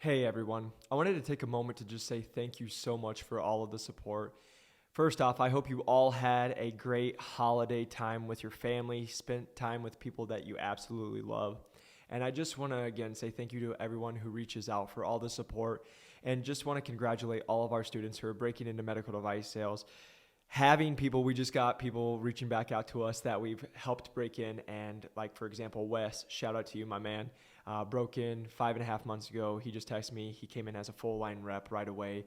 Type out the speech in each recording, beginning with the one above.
Hey everyone, I wanted to take a moment to just say thank you so much for all of the support. First off, I hope you all had a great holiday time with your family, spent time with people that you absolutely love. And I just want to again say thank you to everyone who reaches out for all the support and just want to congratulate all of our students who are breaking into medical device sales. We just got people reaching back out to us that we've helped break in. And like, for example, Wes, shout out to you, my man, broke in 5.5 months ago. He just texted me. He came in as a full line rep right away,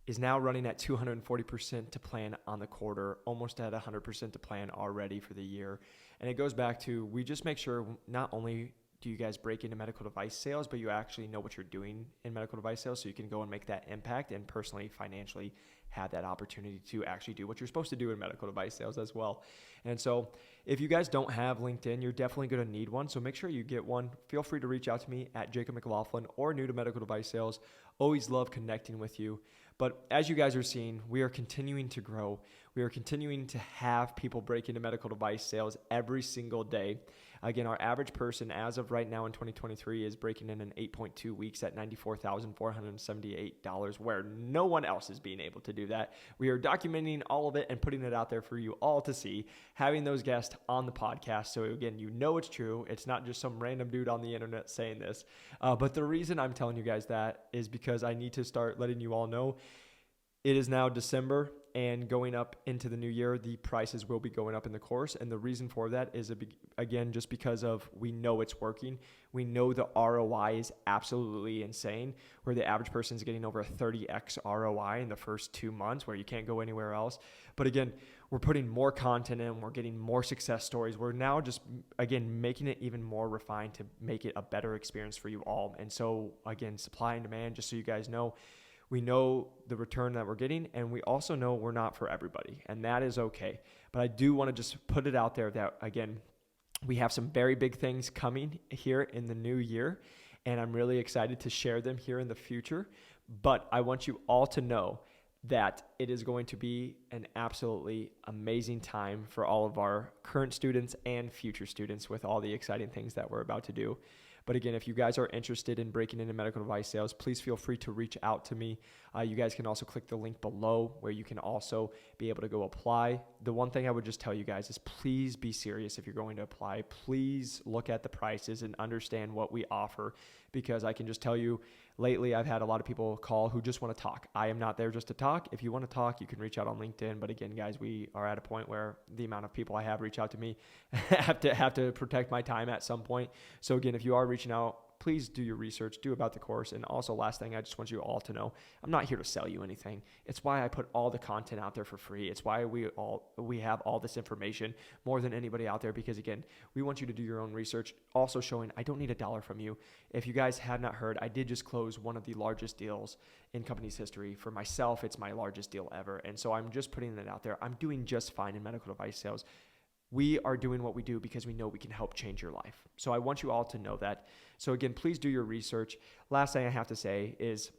is now running at 240% to plan on the quarter, almost at 100% to plan already for the year. And it goes back to, we just make sure not only do you guys break into medical device sales, but you actually know what you're doing in medical device sales so you can go and make that impact and personally, financially have that opportunity to actually do what you're supposed to do in medical device sales as well. And so if you guys don't have LinkedIn, you're definitely going to need one. So make sure you get one. Feel free to reach out to me at Jacob McLaughlin or New to Medical Device Sales. Always love connecting with you. But as you guys are seeing, we are continuing to grow. We are continuing to have people break into medical device sales every single day. Again, our average person as of right now in 2023 is breaking in 8.2 weeks at $94,478, where no one else is being able to do that. We are documenting all of it and putting it out there for you all to see, having those guests on the podcast. So again, you know it's true. It's not just some random dude on the internet saying this. But the reason I'm telling you guys that is because I need to start letting you all know it is now December, and going up into the new year, the prices will be going up in the course. And the reason for that is, again, just because of we know it's working. We know the ROI is absolutely insane, where the average person is getting over a 30x ROI in the first 2 months, where you can't go anywhere else. But again, we're putting more content in. We're getting more success stories. We're now just, again, making it even more refined to make it a better experience for you all. And so, again, supply and demand, just so you guys know, we know the return that we're getting, and we also know we're not for everybody, and that is okay. But I do want to just put it out there that, again, we have some very big things coming here in the new year, and I'm really excited to share them here in the future. But I want you all to know that it is going to be an absolutely amazing time for all of our current students and future students with all the exciting things that we're about to do. But again, if you guys are interested in breaking into medical device sales, please feel free to reach out to me. You guys can also click the link below where you can also be able to go apply. The one thing I would just tell you guys is please be serious if you're going to apply. Please look at the prices and understand what we offer, because I can just tell you, lately I've had a lot of people call who just want to talk. I am not there just to talk. If you want to talk, you can reach out on LinkedIn. But again, guys, we are at a point where the amount of people I have reach out to me have to protect my time at some point. So again, if you are reaching out, please do your research, do about the course. And also, last thing, I just want you all to know, I'm not here to sell you anything. It's why I put all the content out there for free. It's why we have all this information more than anybody out there, because again, we want you to do your own research. Also showing I don't need $1 from you. If you guys have not heard, I did just close one of the largest deals in company's history. For myself, it's my largest deal ever. And so I'm just putting it out there. I'm doing just fine in medical device sales. We are doing what we do because we know we can help change your life. So I want you all to know that. So again, please do your research. Last thing I have to say is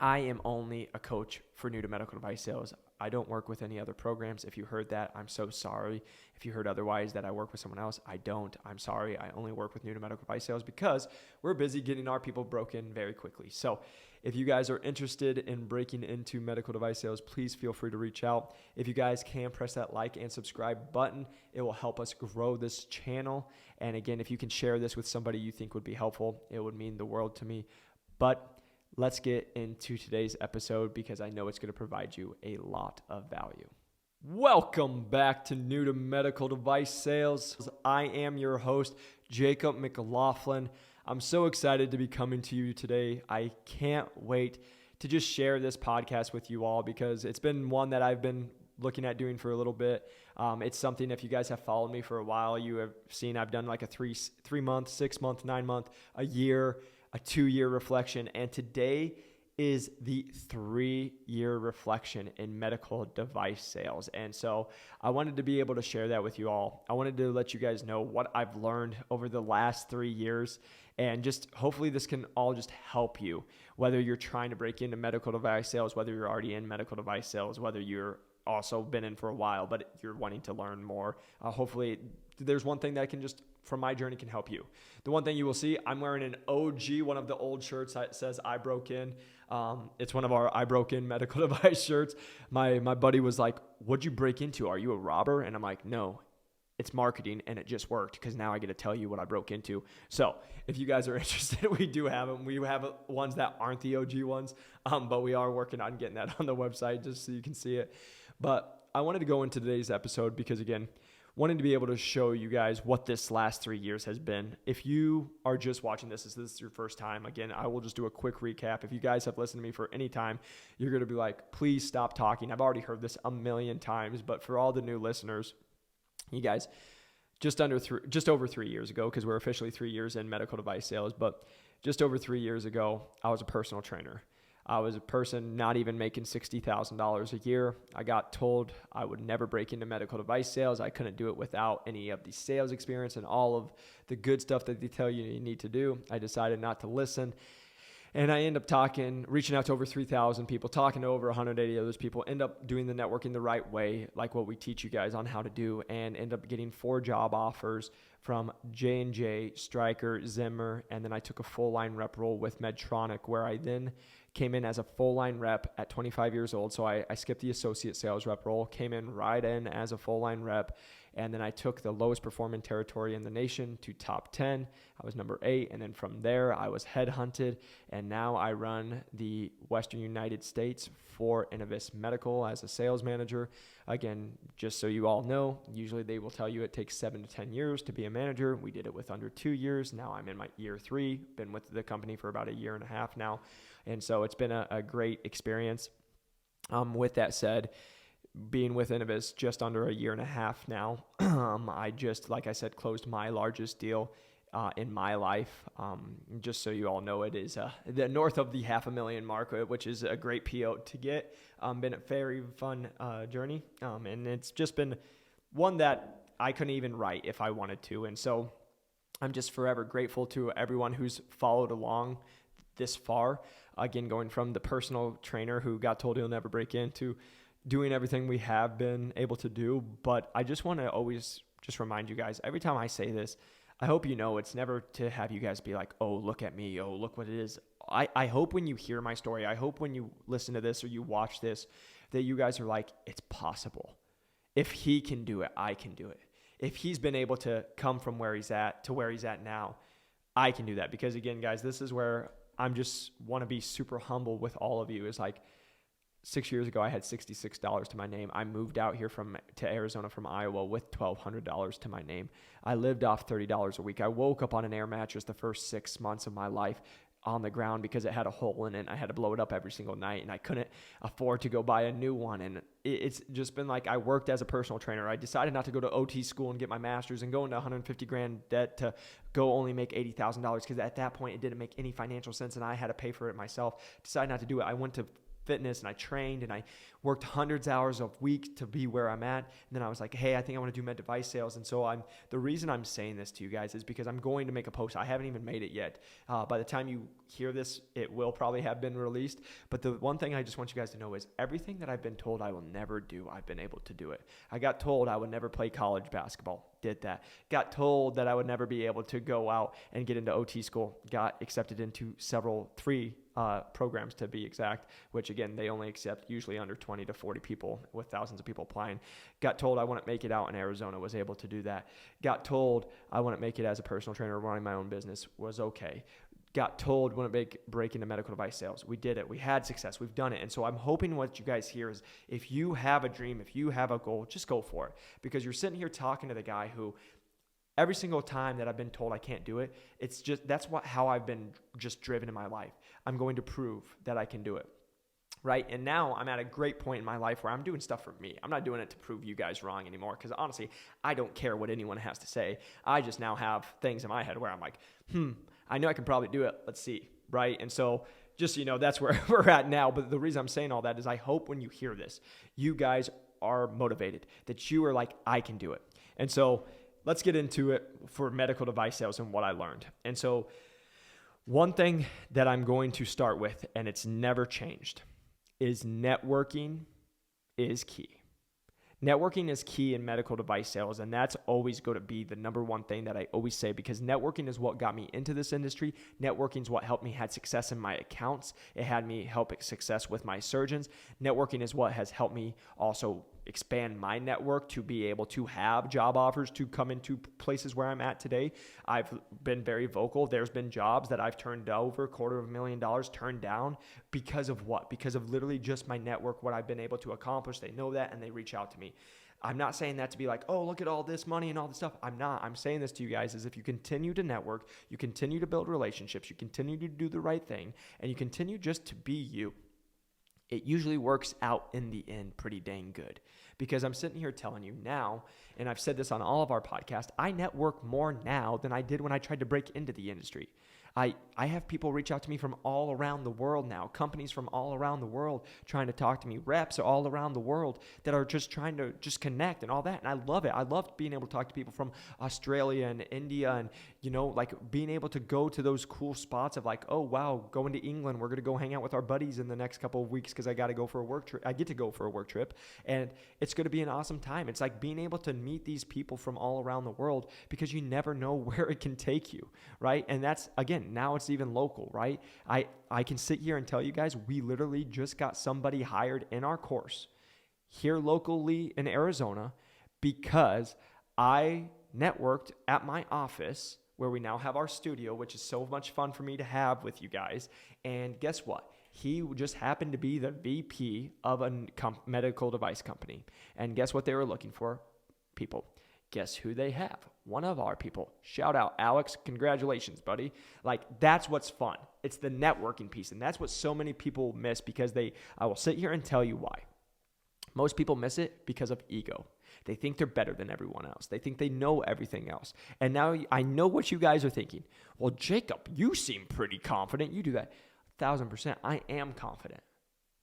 I am only a coach for New to Medical Device Sales. I don't work with any other programs. If you heard that, I'm so sorry. If you heard otherwise that I work with someone else, I don't. I'm sorry. I only work with New to Medical Device Sales because we're busy getting our people broken very quickly. So if you guys are interested in breaking into medical device sales, please feel free to reach out. If you guys can press that like and subscribe button, it will help us grow this channel. And again, if you can share this with somebody you think would be helpful, it would mean the world to me. But let's get into today's episode, because I know it's going to provide you a lot of value. Welcome back to New to Medical Device Sales. I am your host, Jacob McLaughlin. I'm so excited to be coming to you today. I can't wait to just share this podcast with you all, because it's been one that I've been looking at doing for a little bit. It's something, if you guys have followed me for a while, you have seen I've done like a 3-month, 6-month, 9-month, a year, a 2-year reflection. And today is the 3-year reflection in medical device sales. And so I wanted to be able to share that with you all. I wanted to let you guys know what I've learned over the last 3 years. And just hopefully this can all just help you, whether you're trying to break into medical device sales, whether you're already in medical device sales, whether you're also been in for a while, but you're wanting to learn more. Hopefully there's one thing that can just from my journey can help you. The one thing you will see, I'm wearing an OG, one of the old shirts that says I broke in. It's one of our I broke in medical device shirts. My buddy was like, what'd you break into? Are you a robber? And I'm like, no, it's marketing, and it just worked because now I get to tell you what I broke into. So if you guys are interested, we do have them. We have ones that aren't the OG ones, but we are working on getting that on the website just so you can see it. But I wanted to go into today's episode because, again, wanting to be able to show you guys what this last 3 years has been. If you are just watching this is your first time, again, I will just do a quick recap. If you guys have listened to me for any time, you're going to be like, please stop talking. I've already heard this a million times, but for all the new listeners, you guys, just over 3 years ago, because we're officially 3 years in medical device sales, but just over 3 years ago, I was a personal trainer. I was a person not even making $60,000 a year. I got told I would never break into medical device sales. I couldn't do it without any of the sales experience and all of the good stuff that they tell you need to do. I decided not to listen. And I end up reaching out to over 3,000 people, talking to over 180 of those people, end up doing the networking the right way, like what we teach you guys on how to do, and end up getting 4 job offers from J&J, Stryker, Zimmer, and then I took a full line rep role with Medtronic, where I then came in as a full line rep at 25 years old. So I skipped the associate sales rep role, came in right in as a full line rep. And then I took the lowest performing territory in the nation to top 10. I was number 8. And then from there, I was headhunted. And now I run the Western United States for Innovis Medical as a sales manager. Again, just so you all know, usually they will tell you it takes 7 to 10 years to be a manager. We did it with under 2 years. Now I'm in my year 3. Been with the company for about a year and a half now. And so it's been a great experience. With that said, being with Innovis just under a year and a half now, I just, like I said, closed my largest deal in my life. Just so you all know, it is the north of the $500,000 mark, which is a great PO to get. Been a very fun journey, and it's just been one that I couldn't even write if I wanted to. And so I'm just forever grateful to everyone who's followed along this far. Again, going from the personal trainer who got told he'll never break into doing everything we have been able to do. But I just want to always just remind you guys, every time I say this, I hope you know it's never to have you guys be like, oh, look at me. Oh, look what it is. I hope when you hear my story, I hope when you listen to this or you watch this, that you guys are like, it's possible. If he can do it, I can do it. If he's been able to come from where he's at to where he's at now, I can do that. Because again, guys, this is where I'm just want to be super humble with all of you. Is like 6 years ago, I had $66 to my name. I moved out here to Arizona from Iowa with $1,200 to my name. I lived off $30 a week. I woke up on an air mattress the first 6 months of my life on the ground because it had a hole in it. I had to blow it up every single night, and I couldn't afford to go buy a new one. And it's just been like I worked as a personal trainer. I decided not to go to OT school and get my master's and go into $150,000 debt to go only make $80,000 because at that point it didn't make any financial sense, and I had to pay for it myself. Decided not to do it. I went to fitness and I trained and I worked hundreds of hours a week to be where I'm at. And then I was like, hey, I think I want to do med device sales. And so the reason I'm saying this to you guys is because I'm going to make a post. I haven't even made it yet. By the time you hear this, it will probably have been released. But the one thing I just want you guys to know is everything that I've been told I will never do, I've been able to do it. I got told I would never play college basketball. Did that. Got told that I would never be able to go out and get into OT school. Got accepted into 3 programs to be exact, which again, they only accept usually under 20 to 40 people with thousands of people applying. Got told I wouldn't make it out in Arizona, was able to do that. Got told I wouldn't make it as a personal trainer running my own business, was okay. Got told wouldn't break into medical device sales. We did it. We had success. We've done it. And so I'm hoping what you guys hear is if you have a dream, if you have a goal, just go for it. Because you're sitting here talking to the guy who every single time that I've been told I can't do it, it's just how I've been just driven in my life. I'm going to prove that I can do it. Right? And now I'm at a great point in my life where I'm doing stuff for me. I'm not doing it to prove you guys wrong anymore because honestly, I don't care what anyone has to say. I just now have things in my head where I'm like, I know I can probably do it. Let's see. Right? And so just, that's where we're at now. But the reason I'm saying all that is I hope when you hear this, you guys are motivated, that you are like, I can do it. And so let's get into it for medical device sales and what I learned. And so one thing that I'm going to start with, and it's never changed, is networking is key. Networking is key in medical device sales, and that's always going to be the number one thing that I always say, because networking is what got me into this industry. Networking is what helped me have success in my accounts. It had me help success with my surgeons. Networking is what has helped me also expand my network to be able to have job offers to come into places where I'm at today. I've been very vocal. There's been jobs that I've turned over, $250,000 turned down because of what? Because of literally just my network, what I've been able to accomplish. They know that and they reach out to me. I'm not saying that to be like, oh, look at all this money and all this stuff. I'm not. I'm saying this to you guys is if you continue to network, you continue to build relationships, you continue to do the right thing, and you continue just to be you, it usually works out in the end pretty dang good. Because I'm sitting here telling you now, and I've said this on all of our podcasts, I network more now than I did when I tried to break into the industry. I have people reach out to me from all around the world now, companies from all around the world trying to talk to me, reps all around the world that are just trying to just connect and all that. And I love it. I love being able to talk to people from Australia and India and, like being able to go to those cool spots of like, oh, wow, going to England, we're going to go hang out with our buddies in the next couple of weeks because I got to go for a work trip. I get to go for a work trip and it's going to be an awesome time. It's like being able to meet these people from all around the world because you never know where it can take you, right? And that's, again, now it's even local, right? I can sit here and tell you guys, we literally just got somebody hired in our course here locally in Arizona because I networked at my office where we now have our studio, which is so much fun for me to have with you guys. And guess what? He just happened to be the VP of a medical device company. And guess what they were looking for? People. Guess who they have? One of our people. Shout out, Alex. Congratulations, buddy. Like, that's what's fun. It's the networking piece. And that's what so many people miss because I will sit here and tell you why. Most people miss it because of ego. They think they're better than everyone else. They think they know everything else. And now I know what you guys are thinking. Well, Jacob, you seem pretty confident. You do that. 1,000%. I am confident.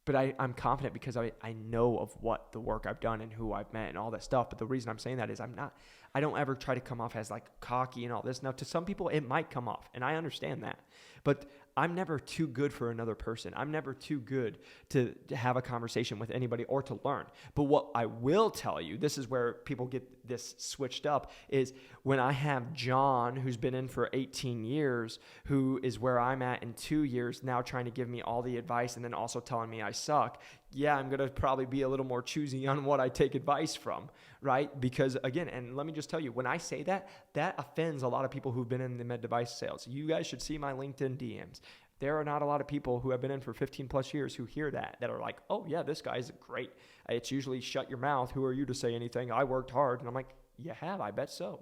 But I'm confident because I know of what the work I've done and who I've met and all that stuff. But the reason I'm saying that is I don't ever try to come off as like cocky and all this. Now, to some people, it might come off, and I understand that. But I'm never too good for another person. I'm never too good to have a conversation with anybody or to learn. But what I will tell you, this is where people get this switched up, is when I have John, who's been in for 18 years, who is where I'm at in 2 years, now trying to give me all the advice and then also telling me I suck. Yeah, I'm going to probably be a little more choosy on what I take advice from, right? Because again, and let me just tell you, when I say that, that offends a lot of people who've been in the med device sales. You guys should see my LinkedIn DMs. There are not a lot of people who have been in for 15 plus years who hear that are like, oh yeah, this guy's great. It's usually shut your mouth. Who are you to say anything? I worked hard. And I'm like, you have, I bet so.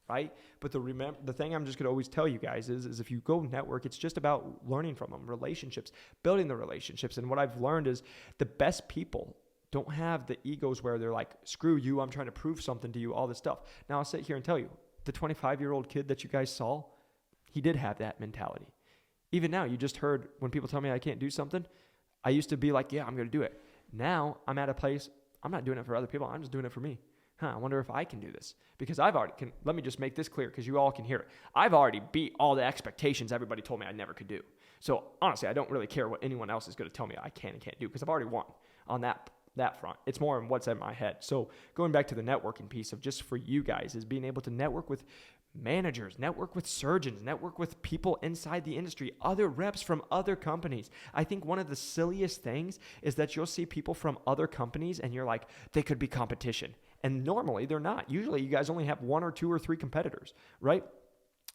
Right? But the thing I'm just going to always tell you guys is if you go network, it's just about learning from them, relationships, building the relationships. And what I've learned is the best people don't have the egos where they're like, screw you, I'm trying to prove something to you, all this stuff. Now I'll sit here and tell you, the 25-year-old kid that you guys saw, he did have that mentality. Even now, you just heard when people tell me I can't do something, I used to be like, yeah, I'm going to do it. Now I'm at a place, I'm not doing it for other people. I'm just doing it for me. I wonder if I can do this because let me just make this clear because you all can hear it. I've already beat all the expectations everybody told me I never could do. So honestly, I don't really care what anyone else is going to tell me I can and can't do because I've already won on that front. It's more in what's in my head. So going back to the networking piece of just for you guys is being able to network with managers, network with surgeons, network with people inside the industry, other reps from other companies. I think one of the silliest things is that you'll see people from other companies and you're like, they could be competition. And normally they're not. Usually you guys only have 1 or 2 or 3 competitors, right?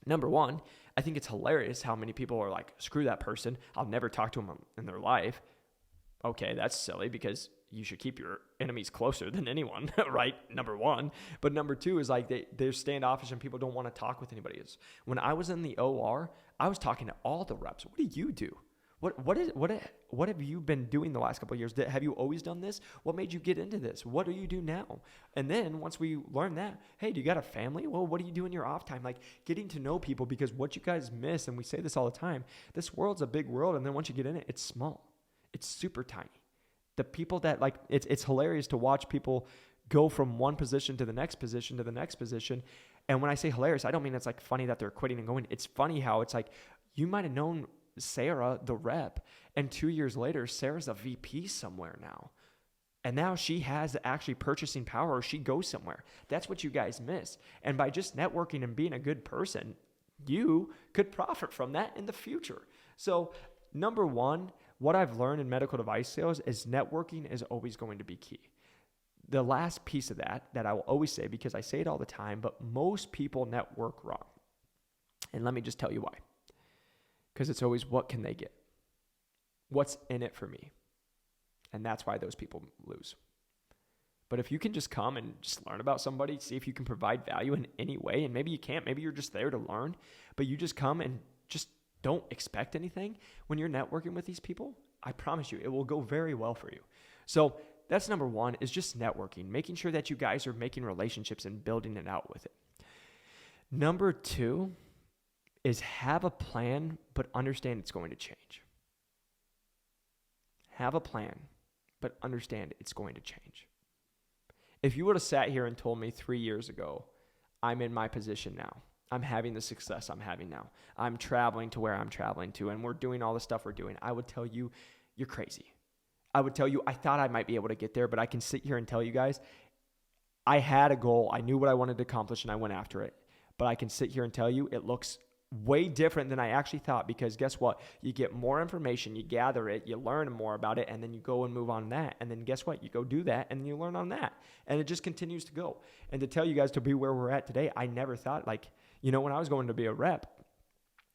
Number one, I think it's hilarious how many people are like, screw that person. I'll never talk to them in their life. Okay, that's silly because you should keep your enemies closer than anyone, right? Number one. But number two is like they're standoffish and people don't want to talk with anybody else. When I was in the OR, I was talking to all the reps. What do you do? What have you been doing the last couple of years? Have you always done this? What made you get into this? What do you do now? And then once we learn that, hey, do you got a family? Well, what do you do in your off time? Like getting to know people, because what you guys miss, and we say this all the time, this world's a big world. And then once you get in it, it's small. It's super tiny. The people that like, it's hilarious to watch people go from one position to the next position to the next position. And when I say hilarious, I don't mean it's like funny that they're quitting and going. It's funny how it's like, you might've known Sarah, the rep, and 2 years later, Sarah's a VP somewhere now. And now she has actually purchasing power, or she goes somewhere. That's what you guys miss. And by just networking and being a good person, you could profit from that in the future. So number one, what I've learned in medical device sales is networking is always going to be key. The last piece of that I will always say, because I say it all the time, but most people network wrong. And let me just tell you why. Because it's always, what can they get? What's in it for me? And that's why those people lose. But if you can just come and just learn about somebody, see if you can provide value in any way, and maybe you can't, maybe you're just there to learn, but you just come and just don't expect anything. When you're networking with these people, I promise you, it will go very well for you. So that's number one, is just networking, making sure that you guys are making relationships and building it out with it. Number two is have a plan, but understand it's going to change. Have a plan, but understand it's going to change. If you would have sat here and told me 3 years ago, I'm in my position now, I'm having the success I'm having now, I'm traveling to where I'm traveling to, and we're doing all the stuff we're doing, I would tell you, you're crazy. I would tell you, I thought I might be able to get there, but I can sit here and tell you guys, I had a goal, I knew what I wanted to accomplish, and I went after it. But I can sit here and tell you, it looks way different than I actually thought, because guess what? You get more information, you gather it, you learn more about it, and then you go and move on that. And then guess what? You go do that, and then you learn on that. And it just continues to go. And to tell you guys to be where we're at today, I never thought, like, when I was going to be a rep,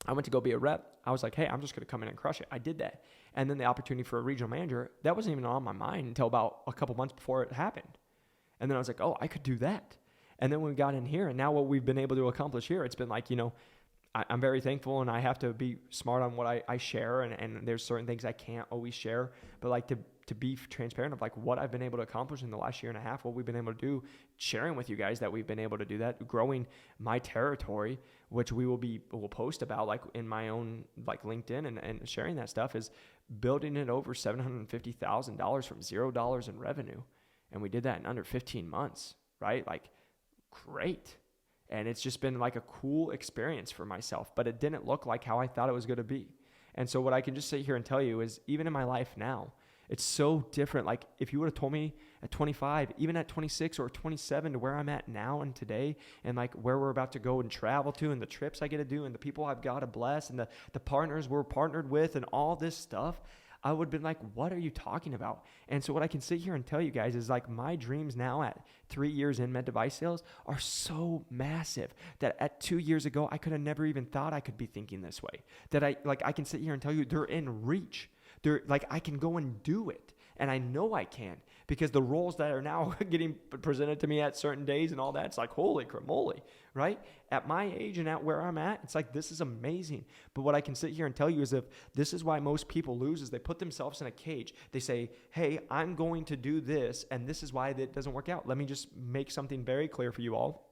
I went to go be a rep. I was like, hey, I'm just going to come in and crush it. I did that. And then the opportunity for a regional manager, that wasn't even on my mind until about a couple months before it happened. And then I was like, oh, I could do that. And then when we got in here, and now what we've been able to accomplish here, it's been like, I'm very thankful, and I have to be smart on what I share, and there's certain things I can't always share, but like to be transparent of like what I've been able to accomplish in the last year and a half, what we've been able to do, sharing with you guys that we've been able to do that, growing my territory, which we'll post about like in my own like LinkedIn and sharing that stuff, is building it over $750,000 from $0 in revenue. And we did that in under 15 months, right? Like, great. And it's just been like a cool experience for myself, but it didn't look like how I thought it was going to be. And so what I can just sit here and tell you is, even in my life now, it's so different. Like, if you would have told me at 25, even at 26 or 27, to where I'm at now and today, and like where we're about to go and travel to, and the trips I get to do, and the people I've got to bless, and the partners we're partnered with, and all this stuff, I would have been like, what are you talking about? And so what I can sit here and tell you guys is like, my dreams now at 3 years in med device sales are so massive that at 2 years ago, I could have never even thought I could be thinking this way. That I can sit here and tell you they're in reach. They're like, I can go and do it. And I know I can, because the roles that are now getting presented to me at certain days and all that, it's like, holy cramoly, right? At my age and at where I'm at, it's like, this is amazing. But what I can sit here and tell you is, if this is why most people lose, is they put themselves in a cage. They say, hey, I'm going to do this, and this is why it doesn't work out. Let me just make something very clear for you all.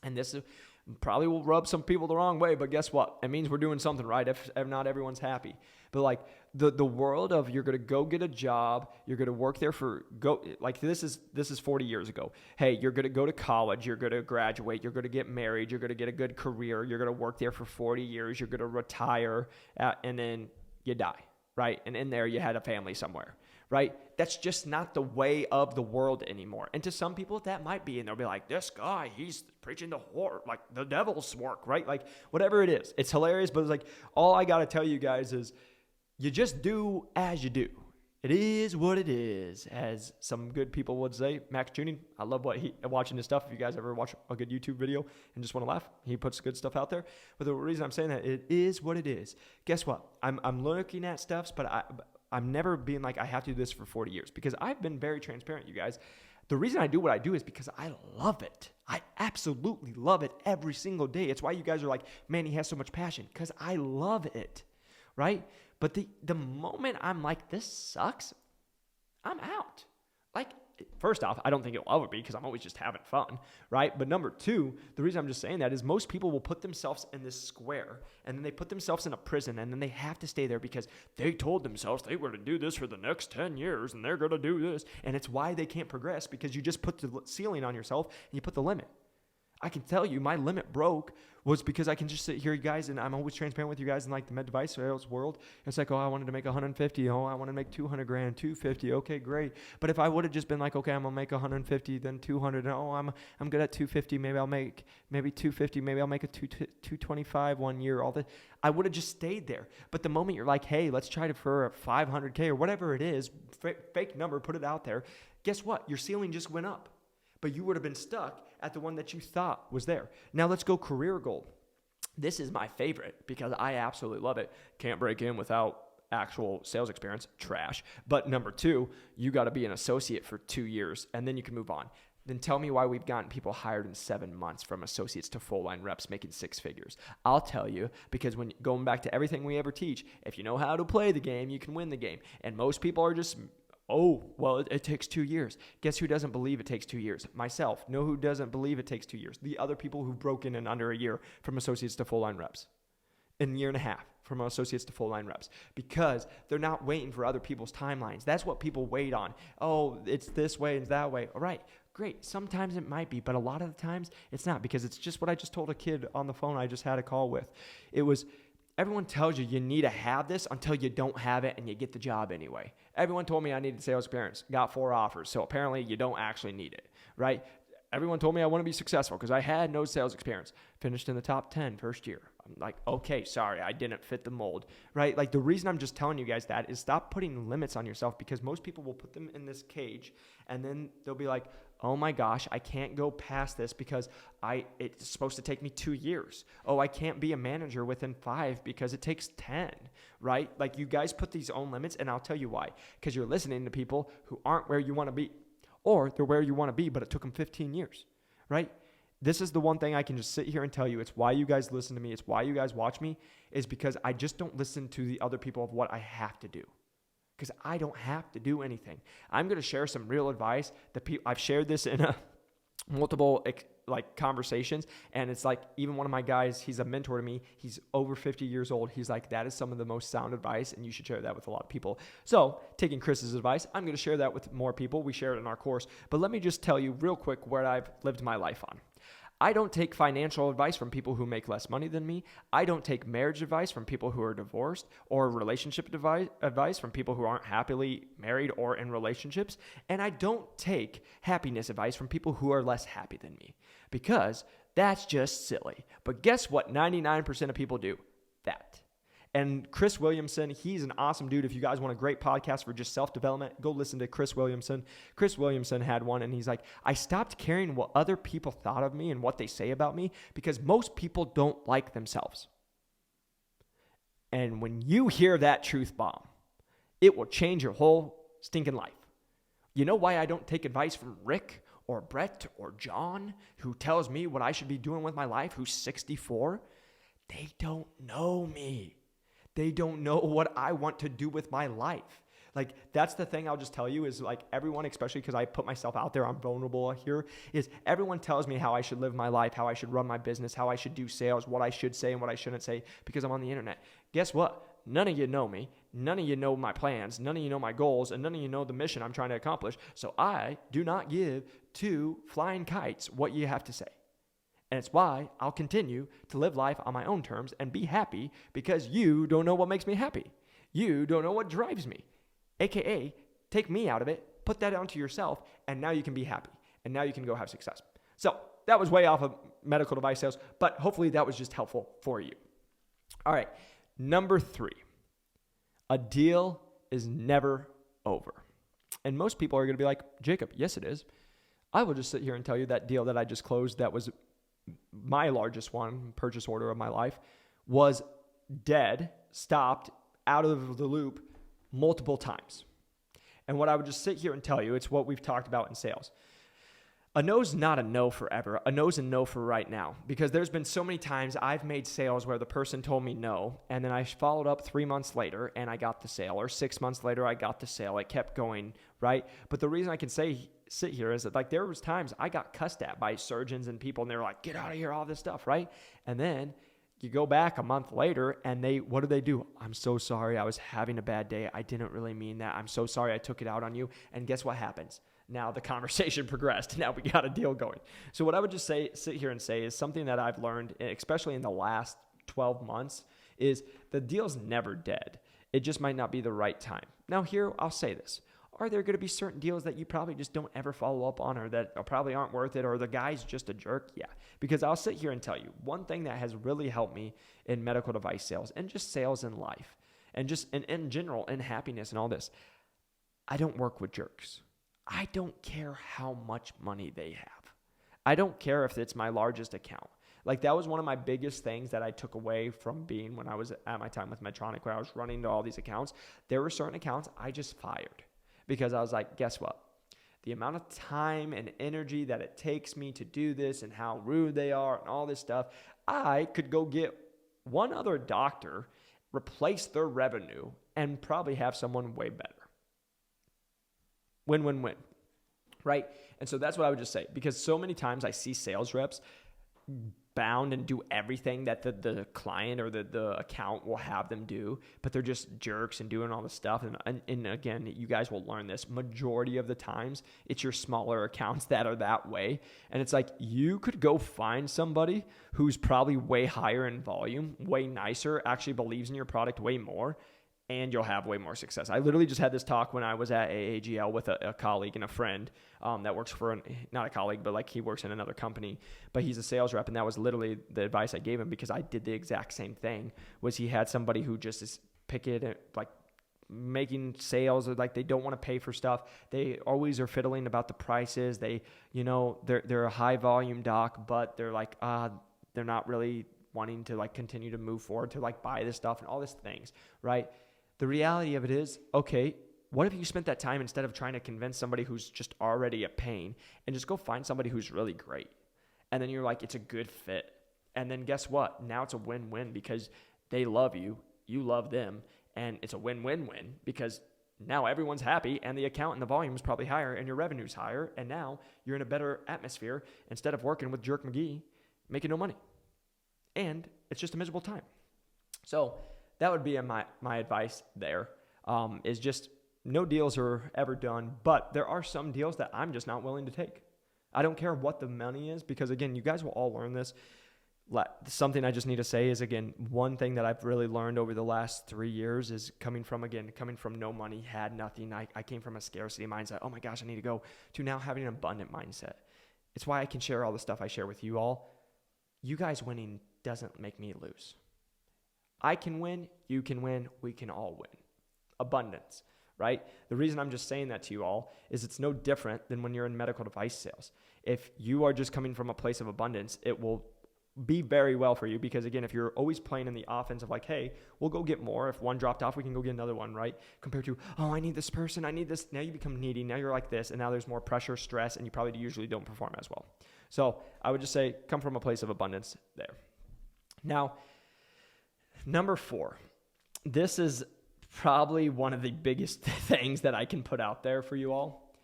And this probably will rub some people the wrong way, but guess what? It means we're doing something right if not everyone's happy. But like the world of, you're going to go get a job, you're going to work there this is 40 years ago. Hey, you're going to go to college, you're going to graduate, you're going to get married, you're going to get a good career, you're going to work there for 40 years, you're going to retire, and then you die, right? And in there you had a family somewhere, right? That's just not the way of the world anymore. And to some people that might be, and they'll be like, this guy, he's preaching the whore, like the devil's work, right? Like whatever it is, it's hilarious. But it's like, all I got to tell you guys is, you just do as you do. It is what it is, as some good people would say. Max Tuning, I love watching his stuff. If you guys ever watch a good YouTube video and just want to laugh, he puts good stuff out there. But the reason I'm saying that, it is what it is. Guess what? I'm looking at stuff, but I'm never being like, I have to do this for 40 years, because I've been very transparent, you guys. The reason I do what I do is because I love it. I absolutely love it every single day. It's why you guys are like, man, he has so much passion, because I love it, right? But the moment I'm like, this sucks, I'm out. Like, first off, I don't think it'll ever be, because I'm always just having fun, right? But number two, the reason I'm just saying that is, most people will put themselves in this square, and then they put themselves in a prison, and then they have to stay there because they told themselves they were to do this for the next 10 years, and they're going to do this. And it's why they can't progress, because you just put the ceiling on yourself, and you put the limit. I can tell you my limit broke was because I can just sit here, you guys, and I'm always transparent with you guys in like the med device sales world. It's like, oh, I wanted to make 150. Oh, I want to make 200 grand, 250. Okay, great. But if I would have just been like, okay, I'm gonna make 150, then 200. And, oh, I'm good at 250. Maybe I'll make 250. Maybe I'll make a 225 1 year. All that. I would have just stayed there. But the moment you're like, hey, let's try to for 500K or whatever it is, fake number, put it out there. Guess what? Your ceiling just went up. But you would have been stuck at the one that you thought was there. Now let's go career goal. This is my favorite because I absolutely love it. Can't break in without actual sales experience. Trash. But number 2, you got to be an associate for 2 years and then you can move on. Then tell me why we've gotten people hired in 7 months from associates to full line reps making 6 figures. I'll tell you, because when going back to everything we ever teach, if you know how to play the game, you can win the game. And most people are just, oh, well, it takes 2 years. Guess who doesn't believe it takes 2 years? Myself. Know who doesn't believe it takes 2 years? The other people who've broken in under a year from associates to full line reps. In a year and a half from associates to full line reps, because they're not waiting for other people's timelines. That's what people wait on. Oh, it's this way, it's that way. All right, great. Sometimes it might be, but a lot of the times it's not, because it's just what I just told a kid on the phone I just had a call with. It was, everyone tells you need to have this until you don't have it and you get the job anyway. Everyone told me I needed sales experience, got 4 offers. So apparently you don't actually need it, right? Everyone told me I want to be successful because I had no sales experience. Finished in the top 10 first year. I'm like, okay, sorry, I didn't fit the mold, right? Like the reason I'm just telling you guys that is stop putting limits on yourself, because most people will put them in this cage and then they'll be like, oh my gosh, I can't go past this because it's supposed to take me 2 years. Oh, I can't be a manager within 5 because it takes 10, right? Like you guys put these own limits, and I'll tell you why. Because you're listening to people who aren't where you want to be, or they're where you want to be, but it took them 15 years, right? This is the one thing I can just sit here and tell you. It's why you guys listen to me. It's why you guys watch me, is because I just don't listen to the other people of what I have to do. Because I don't have to do anything. I'm going to share some real advice that I've shared this in multiple conversations, and it's like even one of my guys, he's a mentor to me. He's over 50 years old. He's like, that is some of the most sound advice, and you should share that with a lot of people. So taking Chris's advice, I'm going to share that with more people. We share it in our course, but let me just tell you real quick where I've lived my life on. I don't take financial advice from people who make less money than me. I don't take marriage advice from people who are divorced, or relationship advice from people who aren't happily married or in relationships. And I don't take happiness advice from people who are less happy than me, because that's just silly. But guess what 99% of people do? That. And Chris Williamson, he's an awesome dude. If you guys want a great podcast for just self-development, go listen to Chris Williamson. Chris Williamson had one, and he's like, I stopped caring what other people thought of me and what they say about me, because most people don't like themselves. And when you hear that truth bomb, it will change your whole stinking life. You know why I don't take advice from Rick or Brett or John, who tells me what I should be doing with my life, who's 64? They don't know me. They don't know what I want to do with my life. Like, that's the thing I'll just tell you is, like, everyone, especially because I put myself out there, I'm vulnerable here, is everyone tells me how I should live my life, how I should run my business, how I should do sales, what I should say and what I shouldn't say, because I'm on the internet. Guess what? None of you know me. None of you know my plans. None of you know my goals. And none of you know the mission I'm trying to accomplish. So I do not give two flying kites what you have to say. And it's why I'll continue to live life on my own terms and be happy, because you don't know what makes me happy. You don't know what drives me. AKA, take me out of it, put that onto yourself, and now you can be happy. And now you can go have success. So that was way off of medical device sales, but hopefully that was just helpful for you. All right, number 3, a deal is never over. And most people are going to be like, Jacob, yes, it is. I will just sit here and tell you that deal that I just closed, that was my largest one, purchase order of my life, was dead, stopped, out of the loop multiple times. And what I would just sit here and tell you, it's what we've talked about in sales. A no's not a no forever. A no's a no for right now. Because there's been so many times I've made sales where the person told me no, and then I followed up 3 months later and I got the sale, or 6 months later I got the sale. It kept going, right? But the reason I can sit here is that, like, there was times I got cussed at by surgeons and people, and they were like, get out of here, all this stuff, right? And then you go back a month later and what do? I'm so sorry. I was having a bad day. I didn't really mean that. I'm so sorry I took it out on you. And guess what happens? Now the conversation progressed. Now we got a deal going. So what I would just sit here and say is something that I've learned, especially in the last 12 months, is the deal's never dead. It just might not be the right time. Now here, I'll say this. Are there going to be certain deals that you probably just don't ever follow up on, or that probably aren't worth it, or the guy's just a jerk? Yeah. Because I'll sit here and tell you, one thing that has really helped me in medical device sales and just sales in life and just in general, in happiness and all this, I don't work with jerks. I don't care how much money they have. I don't care if it's my largest account. Like, that was one of my biggest things that I took away from being when I was at my time with Medtronic, where I was running to all these accounts. There were certain accounts I just fired because I was like, guess what? The amount of time and energy that it takes me to do this and how rude they are and all this stuff, I could go get one other doctor, replace their revenue, and probably have someone way better. Win, win, win, right? And so that's what I would just say, because so many times I see sales reps bound and do everything that the client or the account will have them do, but they're just jerks and doing all this stuff. And again, you guys will learn this. Majority of the times, it's your smaller accounts that are that way. And it's like, you could go find somebody who's probably way higher in volume, way nicer, actually believes in your product way more, and you'll have way more success. I literally just had this talk when I was at AAGL with a colleague and a friend that works for, not a colleague, but like he works in another company, but he's a sales rep. And that was literally the advice I gave him, because I did the exact same thing. Was he had somebody who just is picky, like making sales, or like they don't want to pay for stuff. They always are fiddling about the prices. They, they're a high volume doc, but they're like, they're not really wanting to like continue to move forward to like buy this stuff and all these things, right? The reality of it is, okay, what if you spent that time, instead of trying to convince somebody who's just already a pain, and just go find somebody who's really great? And then you're like, it's a good fit. And then guess what? Now it's a win-win, because they love you, you love them, and it's a win-win-win, because now everyone's happy, and the account and the volume is probably higher, and your revenue's higher, and now you're in a better atmosphere instead of working with Jerk McGee, making no money. And it's just a miserable time. So that would be my advice there, is just no deals are ever done, but there are some deals that I'm just not willing to take. I don't care what the money is, because again, you guys will all learn this. Something I just need to say is, again, one thing that I've really learned over the last 3 years is coming from no money, had nothing. I came from a scarcity mindset. Oh my gosh, I need to go, to now having an abundant mindset. It's why I can share all the stuff I share with you all. You guys winning doesn't make me lose. I can win, you can win, we can all win. Abundance, right? The reason I'm just saying that to you all is it's no different than when you're in medical device sales. If you are just coming from a place of abundance, it will be very well for you, because again, if you're always playing in the offense of like, hey, we'll go get more. If one dropped off, we can go get another one, right? Compared to, oh, I need this person, I need this. Now you become needy. Now you're like this, and now there's more pressure, stress, and you probably usually don't perform as well. So I would just say, come from a place of abundance there. Now, number 4, this is probably one of the biggest things that I can put out there for you all.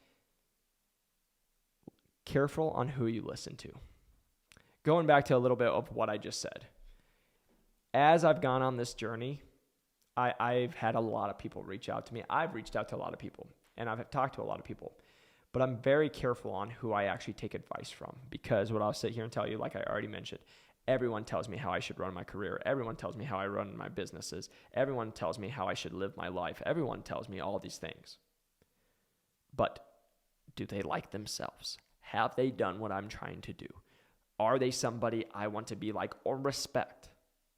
Careful on who you listen to. Going back to a little bit of what I just said. As I've gone on this journey, I've had a lot of people reach out to me. I've reached out to a lot of people, and I've talked to a lot of people. But I'm very careful on who I actually take advice from, because what I'll sit here and tell you, like I already mentioned, everyone tells me how I should run my career. Everyone tells me how I run my businesses. Everyone tells me how I should live my life. Everyone tells me all these things. But do they like themselves? Have they done what I'm trying to do? Are they somebody I want to be like or respect?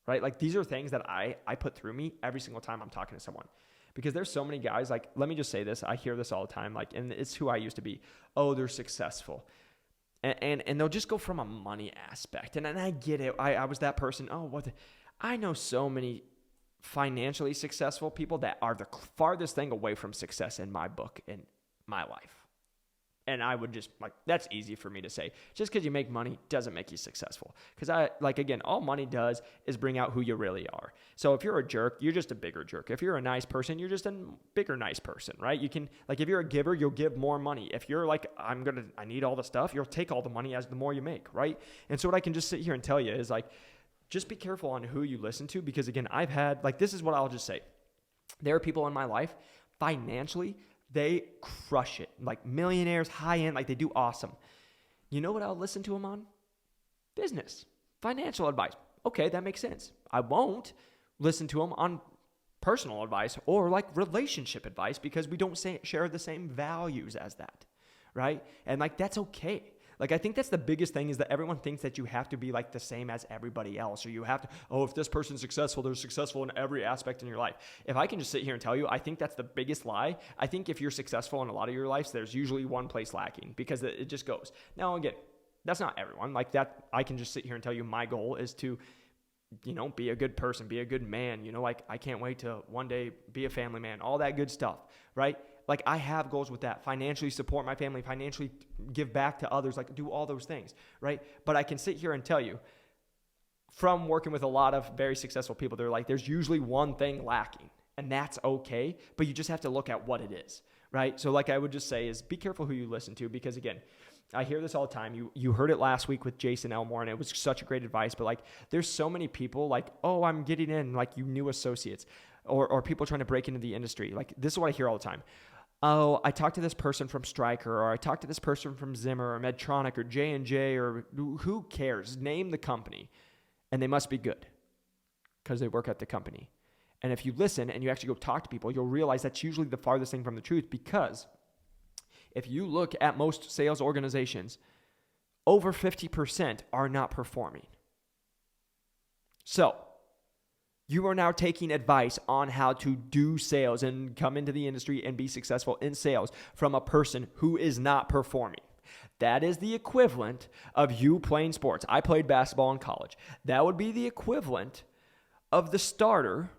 Right? Like, these are things that I put through me every single time I'm talking to someone. Because there's so many guys, like, let me just say this. I hear this all the time, like, and it's who I used to be. Oh, they're successful. And they'll just go from a money aspect. And I get it. I was that person. Oh, I know so many financially successful people that are the farthest thing away from success in my book, in my life. And I would just, like, that's easy for me to say. Just because you make money doesn't make you successful. Because again, all money does is bring out who you really are. So if you're a jerk, you're just a bigger jerk. If you're a nice person, you're just a bigger nice person, right? You can, like, if you're a giver, you'll give more money. If you're like, I need all the stuff, you'll take all the money as the more you make, right? And so what I can just sit here and tell you is, like, just be careful on who you listen to. Because again, I've had, like, this is what I'll just say. There are people in my life, financially, They crush it. Like millionaires, high end, like they do awesome. You know what I'll listen to them on? Business, financial advice. Okay, that makes sense. I won't listen to them on personal advice or like relationship advice because we don't share the same values as that, right? And like that's okay. Like I think that's the biggest thing is that everyone thinks that you have to be like the same as everybody else, or you have to, if this person's successful, they're successful in every aspect in your life. If I can just sit here and tell you, I think that's the biggest lie. I think if you're successful in a lot of your lives, there's usually one place lacking because it just goes. Now again, that's not everyone. Like that, I can just sit here and tell you my goal is to, be a good person, be a good man. Like I can't wait to one day be a family man, all that good stuff, right? Like I have goals with that, financially support my family, financially give back to others, like do all those things, right? But I can sit here and tell you from working with a lot of very successful people, they're like, there's usually one thing lacking and that's okay. But you just have to look at what it is, right? So like I would just say is be careful who you listen to because again, I hear this all the time. You heard it last week with Jason Elmore, and it was such a great advice. But like, there's so many people like, I'm getting in, like you new associates, or people trying to break into the industry. Like this is what I hear all the time. Oh, I talked to this person from Stryker, or I talked to this person from Zimmer, or Medtronic, or J&J, or who cares? Name the company, and they must be good because they work at the company. And if you listen and you actually go talk to people, you'll realize that's usually the farthest thing from the truth because if you look at most sales organizations, over 50% are not performing. So you are now taking advice on how to do sales and come into the industry and be successful in sales from a person who is not performing. That is the equivalent of you playing sports. I played basketball in college. That would be the equivalent of the starter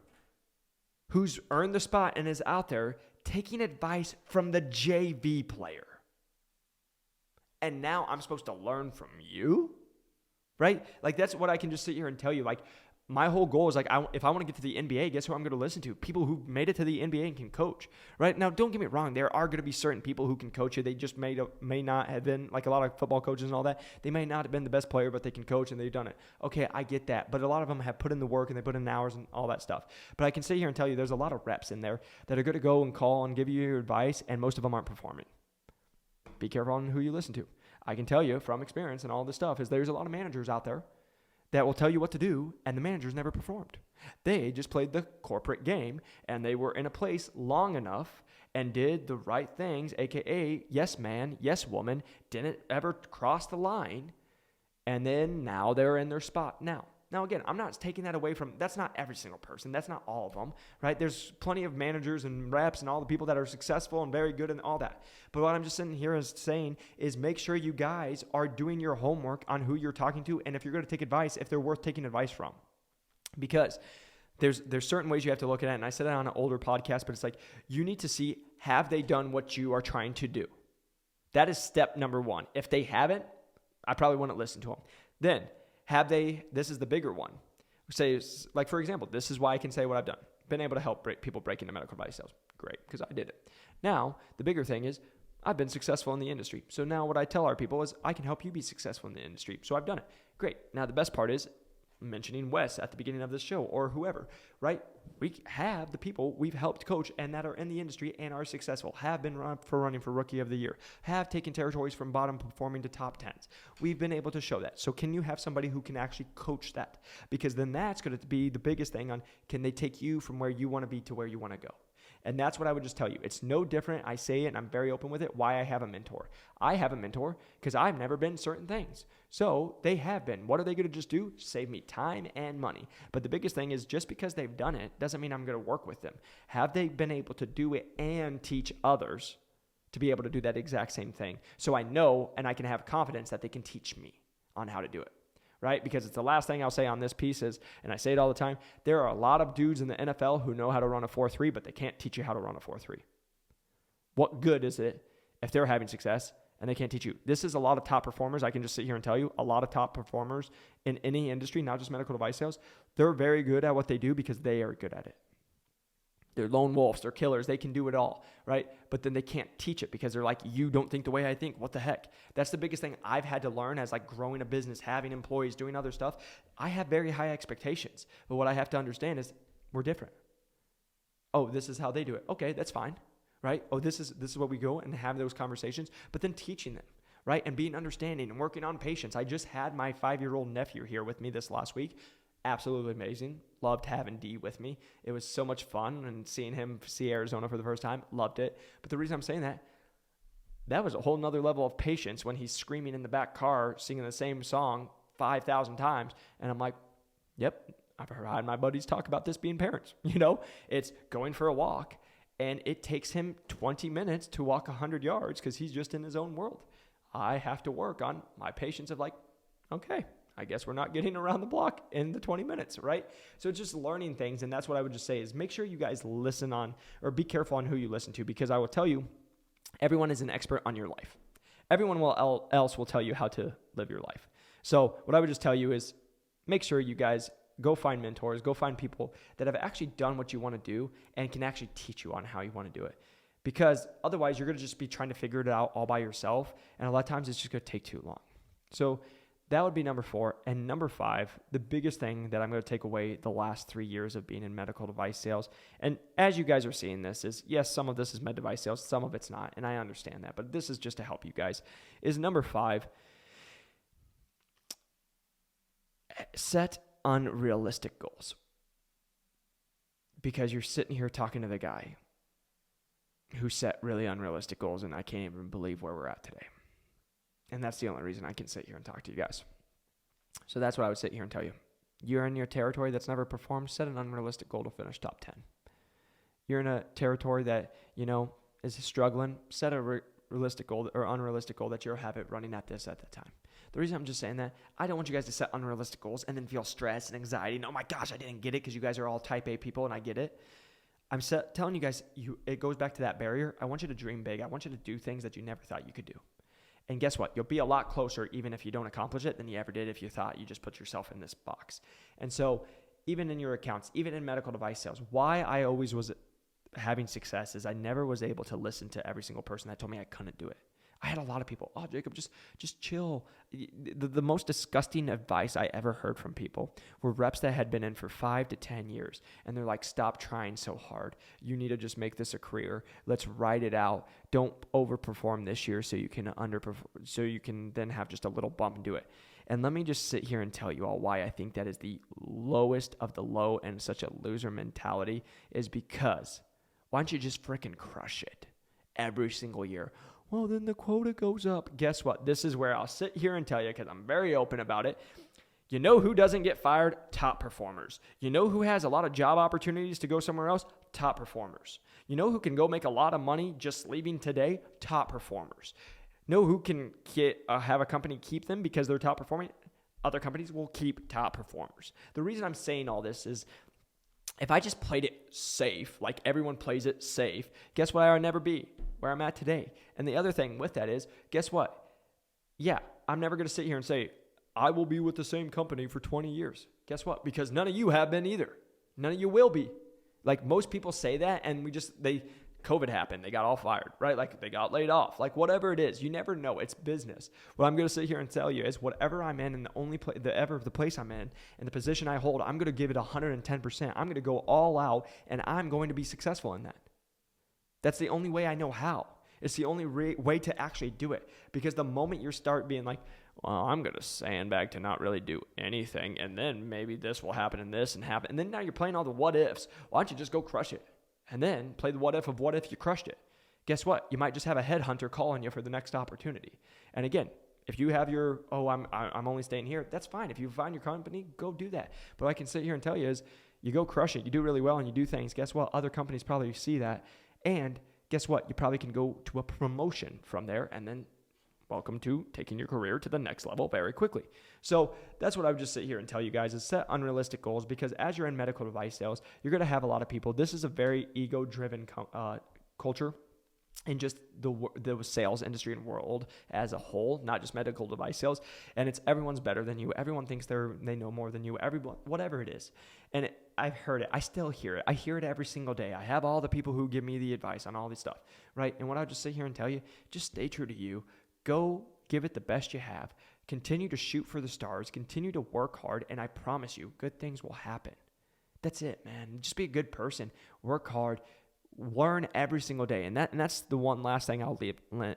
who's earned the spot and is out there taking advice from the JV player. And now I'm supposed to learn from you, right? Like that's what I can just sit here and tell you. Like my whole goal is like, if I want to get to the NBA, guess who I'm going to listen to? People who made it to the NBA and can coach, right? Now, don't get me wrong. There are going to be certain people who can coach you. They just may not have been, like a lot of football coaches and all that. They may not have been the best player, but they can coach and they've done it. Okay, I get that. But a lot of them have put in the work and they put in hours and all that stuff. But I can sit here and tell you there's a lot of reps in there that are going to go and call and give you your advice, and most of them aren't performing. Be careful on who you listen to. I can tell you from experience and all this stuff is there's a lot of managers out there that will tell you what to do, and the managers never performed. They just played the corporate game, and they were in a place long enough and did the right things, aka yes man, yes woman, didn't ever cross the line, and then now they're in their spot now. Now, again, I'm not taking that away from, that's not every single person. That's not all of them, right? There's plenty of managers and reps and all the people that are successful and very good and all that. But what I'm just sitting here is saying is make sure you guys are doing your homework on who you're talking to and if you're going to take advice, if they're worth taking advice from. Because there's certain ways you have to look at it. And I said it on an older podcast, but it's like you need to see, have they done what you are trying to do? That is step number one. If they haven't, I probably wouldn't listen to them. Then, this is the bigger one. Say, like, for example, this is why I can say what I've done. Been able to help people break into medical device sales. Great, because I did it. Now, the bigger thing is I've been successful in the industry. So now what I tell our people is I can help you be successful in the industry. So I've done it. Great. Now, the best part is mentioning Wes at the beginning of this show or whoever, right? We have the people we've helped coach and that are in the industry and are successful, have been running for Rookie of the Year, have taken territories from bottom performing to top 10s. We've been able to show that. So can you have somebody who can actually coach that? Because then that's going to be the biggest thing on can they take you from where you want to be to where you want to go? And that's what I would just tell you. It's no different. I say it and I'm very open with it. Why I have a mentor. I have a mentor because I've never been certain things. So they have been. What are they going to just do? Save me time and money. But the biggest thing is just because they've done it doesn't mean I'm going to work with them. Have they been able to do it and teach others to be able to do that exact same thing? So I know and I can have confidence that they can teach me on how to do it. Right? Because it's the last thing I'll say on this piece is, and I say it all the time, there are a lot of dudes in the NFL who know how to run a 4-3, but they can't teach you how to run a 4-3. What good is it if they're having success and they can't teach you? This is a lot of top performers. I can just sit here and tell you, a lot of top performers in any industry, not just medical device sales, they're very good at what they do because they are good at it. They're lone wolves, they're killers, they can do it all, right? But then they can't teach it because they're like, you don't think the way I think, what the heck? That's the biggest thing I've had to learn as like growing a business, having employees, doing other stuff. I have very high expectations, but what I have to understand is we're different. Oh, this is how they do it. Okay, that's fine, right? Oh, this is what we go and have those conversations, but then teaching them, right? And being understanding and working on patience. I just had my 5-year-old nephew here with me this last week. Absolutely amazing. Loved having D with me. It was so much fun, and seeing him see Arizona for the first time, loved it. But the reason I'm saying that was a whole nother level of patience when he's screaming in the back car, singing the same song 5,000 times. And I'm like, yep, I've heard my buddies talk about this being parents. It's going for a walk, and it takes him 20 minutes to walk 100 yards because he's just in his own world. I have to work on my patience of like, okay, I guess we're not getting around the block in the 20 minutes, right? So just learning things, and that's what I would just say is make sure you guys listen on, or be careful on who you listen to, because I will tell you, everyone is an expert on your life. Everyone else will tell you how to live your life. So what I would just tell you is make sure you guys go find mentors, go find people that have actually done what you want to do and can actually teach you on how you want to do it. Because otherwise, you're going to just be trying to figure it out all by yourself. And a lot of times, it's just going to take too long. So that would be number 4. And number 5, the biggest thing that I'm going to take away the last 3 years of being in medical device sales. And as you guys are seeing this is, yes, some of this is med device sales, some of it's not. And I understand that. But this is just to help you guys. Is number 5, set unrealistic goals. Because you're sitting here talking to the guy who set really unrealistic goals, and I can't even believe where we're at today. And that's the only reason I can sit here and talk to you guys. So that's what I would sit here and tell you. You're in your territory that's never performed, set an unrealistic goal to finish top 10. You're in a territory that, is struggling, set a realistic goal or unrealistic goal that you'll have it running at this at the time. The reason I'm just saying that, I don't want you guys to set unrealistic goals and then feel stress and anxiety. And, oh my gosh, I didn't get it, because you guys are all type A people and I get it. I'm telling you guys, it goes back to that barrier. I want you to dream big. I want you to do things that you never thought you could do. And guess what? You'll be a lot closer even if you don't accomplish it than you ever did if you thought you just put yourself in this box. And so even in your accounts, even in medical device sales, why I always was having success is I never was able to listen to every single person that told me I couldn't do it. I had a lot of people, oh, Jacob, just chill. The most disgusting advice I ever heard from people were reps that had been in for 5 to 10 years. And they're like, stop trying so hard. You need to just make this a career. Let's ride it out. Don't overperform this year so you can underperform, so you can then have just a little bump and do it. And let me just sit here and tell you all why I think that is the lowest of the low and such a loser mentality is because why don't you just freaking crush it every single year? Well, then the quota goes up. Guess what? This is where I'll sit here and tell you, because I'm very open about it. You know who doesn't get fired? Top performers. You know who has a lot of job opportunities to go somewhere else? Top performers. You know who can go make a lot of money just leaving today? Top performers. Know who can have a company keep them because they're top performing? Other companies will keep top performers. The reason I'm saying all this is if I just played it safe, like everyone plays it safe, guess what I would never be? Where I'm at today. And the other thing with that is, guess what? Yeah, I'm never going to sit here and say, I will be with the same company for 20 years. Guess what? Because none of you have been either. None of you will be. Like most people say that and COVID happened. They got all fired, right? Like they got laid off, like whatever it is, you never know. It's business. What I'm going to sit here and tell you is whatever I'm in and the place I'm in and the position I hold, I'm going to give it 110%. I'm going to go all out and I'm going to be successful in that. That's the only way I know how. It's the only way to actually do it. Because the moment you start being like, well, I'm going to sandbag to not really do anything, and then maybe this will happen and this and happen. And then now you're playing all the what ifs. Why don't you just go crush it? And then play the what if of what if you crushed it. Guess what? You might just have a headhunter calling you for the next opportunity. And again, if you have your, I'm only staying here, that's fine. If you find your company, go do that. But what I can sit here and tell you is you go crush it. You do really well and you do things. Guess what? Other companies probably see that. And guess what? You probably can go to a promotion from there and then welcome to taking your career to the next level very quickly. So that's what I would just sit here and tell you guys is set unrealistic goals, because as you're in medical device sales, you're going to have a lot of people. This is a very ego-driven culture in just the sales industry and world as a whole, not just medical device sales. And it's everyone's better than you. Everyone thinks they know more than you. Everyone, whatever it is. And I've heard it. I still hear it. I hear it every single day. I have all the people who give me the advice on all this stuff, right? And what I would just sit here and tell you, just stay true to you. Go give it the best you have. Continue to shoot for the stars. Continue to work hard. And I promise you, good things will happen. That's it, man. Just be a good person. Work hard. learn every single day. And that's the one last thing I'll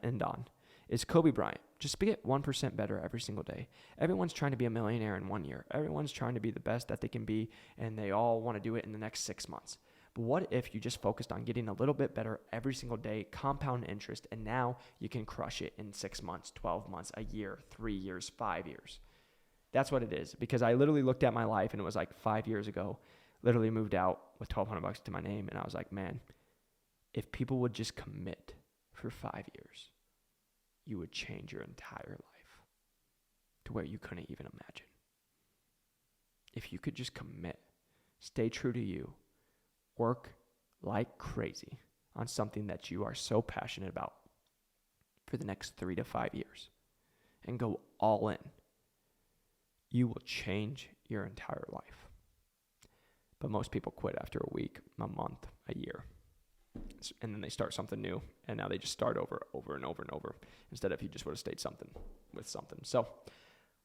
end on is Kobe Bryant. Just get 1% better every single day. Everyone's trying to be a millionaire in 1 year. Everyone's trying to be the best that they can be, and they all want to do it in the next 6 months. But what if you just focused on getting a little bit better every single day, compound interest, and now you can crush it in 6 months, 12 months, a year, 3 years, 5 years. That's what it is. Because I literally looked at my life, and it was like 5 years ago, literally moved out with $1,200 to my name, and I was like, man, if people would just commit for 5 years, you would change your entire life to where you couldn't even imagine. If you could just commit, stay true to you, work like crazy on something that you are so passionate about for the next 3 to 5 years and go all in, you will change your entire life. But most people quit after a week, a month, a year. And then they start something new, and now they just start over and over, instead of you just would have stayed with something. So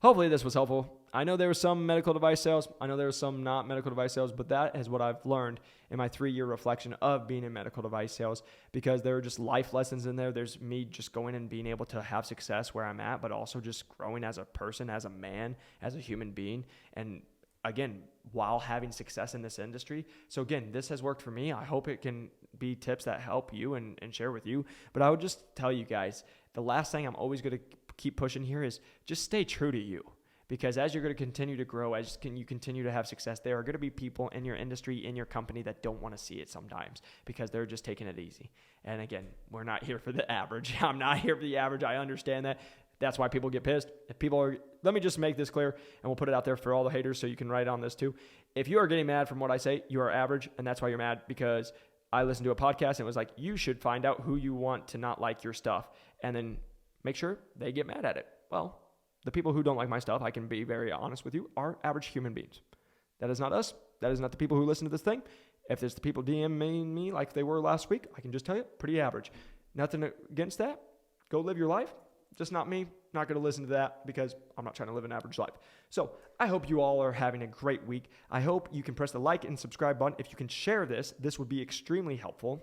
hopefully this was helpful. I know there was some medical device sales. I know there was some not medical device sales, but that is what I've learned in my 3-year reflection of being in medical device sales, because there are just life lessons in there. There's me just going and being able to have success where I'm at, but also just growing as a person, as a man, as a human being, and again, while having success in this industry. So again, this has worked for me. I hope it can be tips that help you and share with you. But I would just tell you guys, the last thing I'm always going to keep pushing here is just stay true to you. Because as you're going to continue to grow, as you continue to have success, there are going to be people in your industry, in your company that don't want to see it sometimes because they're just taking it easy. And again, we're not here for the average. I'm not here for the average. I understand that. That's why people get pissed. Let me just make this clear, and we'll put it out there for all the haters so you can write on this too. If you are getting mad from what I say, you are average, and that's why you're mad, because I listened to a podcast and it was like, you should find out who you want to not like your stuff and then make sure they get mad at it. Well, the people who don't like my stuff, I can be very honest with you, are average human beings. That is not us. That is not the people who listen to this thing. If there's the people DMing me like they were last week, I can just tell you, pretty average. Nothing against that. Go live your life. Just not me. Not going to listen to that because I'm not trying to live an average life. So I hope you all are having a great week. I hope you can press the like and subscribe button. If you can share this would be extremely helpful.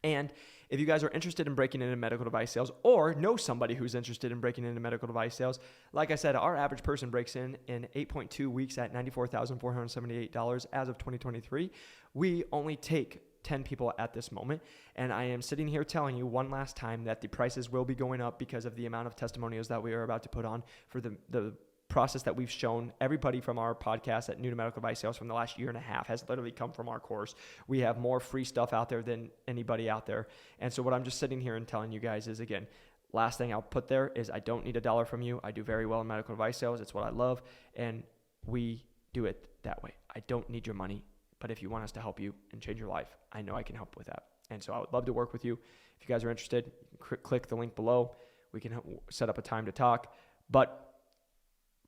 And if you guys are interested in breaking into medical device sales or know somebody who's interested in breaking into medical device sales, like I said, our average person breaks in 8.2 weeks at $94,478 as of 2023. We only take 10 people at this moment, and I am sitting here telling you one last time that the prices will be going up because of the amount of testimonials that we are about to put on for the process that we've shown. Everybody from our podcast at New to Medical Device Sales from the last year and a half has literally come from our course. We have more free stuff out there than anybody out there. And so what I'm just sitting here and telling you guys is, again, last thing I'll put there is I don't need $1 from you. I do very well in medical device sales. It's what I love, and we do it that way. I don't need your money. But if you want us to help you and change your life, I know I can help with that. And so I would love to work with you. If you guys are interested, click the link below. We can set up a time to talk. But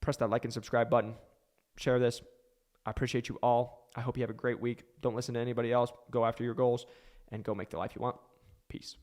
press that like and subscribe button. Share this. I appreciate you all. I hope you have a great week. Don't listen to anybody else. Go after your goals and go make the life you want. Peace.